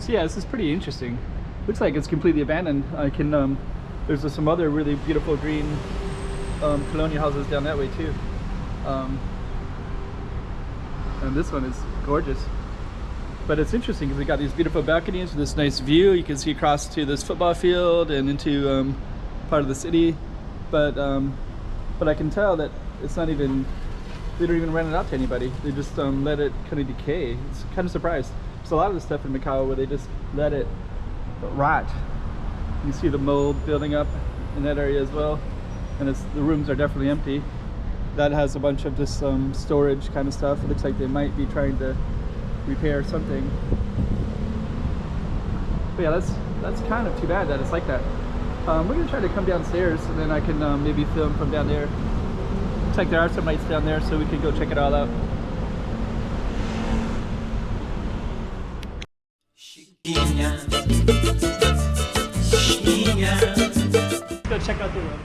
So yeah, this is pretty interesting. Looks like it's completely abandoned. I can there's some other really beautiful green colonial houses down that way too. And this one is gorgeous. But it's interesting because we got these beautiful balconies with this nice view. You can see across to this football field and into part of the city. But I can tell that it's not even, they don't even rent it out to anybody. They just let it kind of decay. It's kind of surprised. There's a lot of the stuff in Macau where they just let it rot. You see the mold building up in that area as well. And the rooms are definitely empty. That has a bunch of just storage kind of stuff. It looks like they might be trying to repair something. But yeah, that's kind of too bad that it's like that. We're gonna try to come downstairs and then I can maybe film from down there. Looks like there are some lights down there, so we can go check it all out. Go check out the room.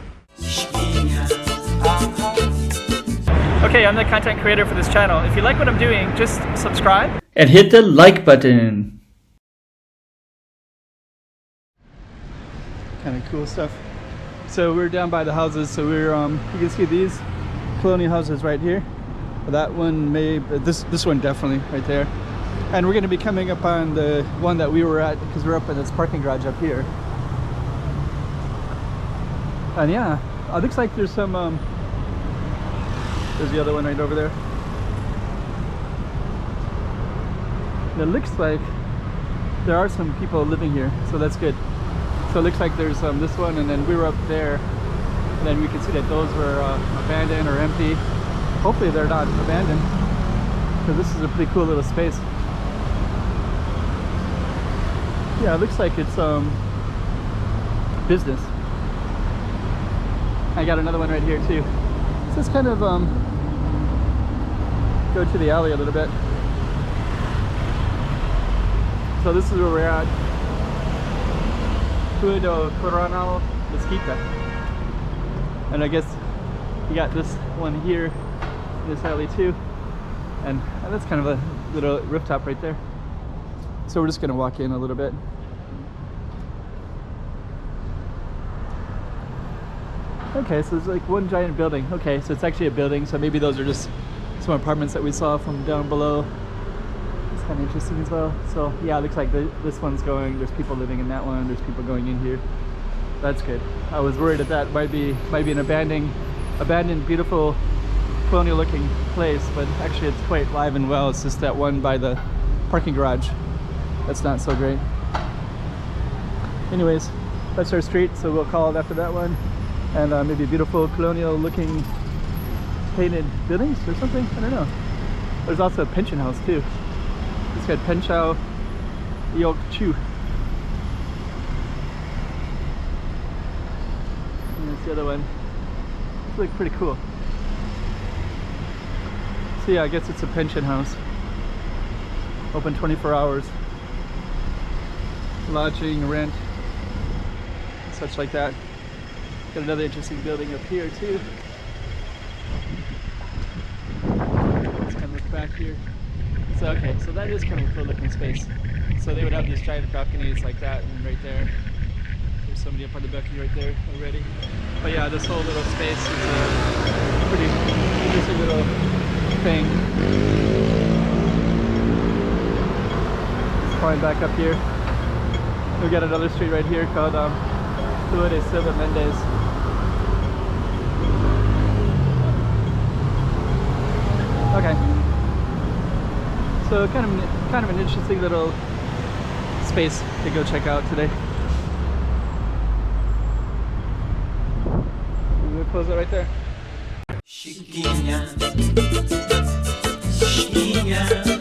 Okay, I'm the content creator for this channel. If you like what I'm doing, just subscribe and hit the like button. Kind of cool stuff. So we're down by the houses, so we're you can see these colonial houses right here. That one may, this one definitely right there. And we're going to be coming up on the one that we were at because we're up in this parking garage up here. And yeah, it looks like there's some there's the other one right over there. And it looks like there are some people living here, so that's good. So it looks like there's this one, and then we were up there, and then we can see that those were abandoned or empty. Hopefully they're not abandoned, because this is a pretty cool little space. Yeah, it looks like it's business. I got another one right here too. So let's kind of go to the alley a little bit. So this is where we're at. Coronel, Mesquita. And I guess you got this one here, this alley too. And that's kind of a little rooftop right there. So we're just gonna walk in a little bit. Okay, so it's like one giant building. Okay, so it's actually a building, so maybe those are just some apartments that we saw from down below. It's kind of interesting as well. So yeah, it looks like this one's going, there's people living in that one, there's people going in here. That's good. I was worried that might be an abandoned beautiful colonial looking place, but actually it's quite live and well. It's just that one by the parking garage that's not so great. Anyways, that's our street, so we'll call it after that one. And maybe beautiful colonial looking painted buildings or something, I don't know. There's also a pension house too. It's got Penchao Yok Chu. And there's the other one. It's like pretty cool. So yeah, I guess it's a pension house. Open 24 hours. Lodging, rent, such like that. Got another interesting building up here too. Let's kind of look back here. So okay, so that is kind of a cool looking space. So they would have these giant balconies like that, and right there, there's somebody up on the balcony right there already. But yeah, this whole little space is a pretty interesting little thing. Let's climb back up here. We got another street right here called Rua de Silva Mendes. Okay, so kind of an interesting little space to go check out today. We're gonna close it right there. Chiquinha, Chiquinha.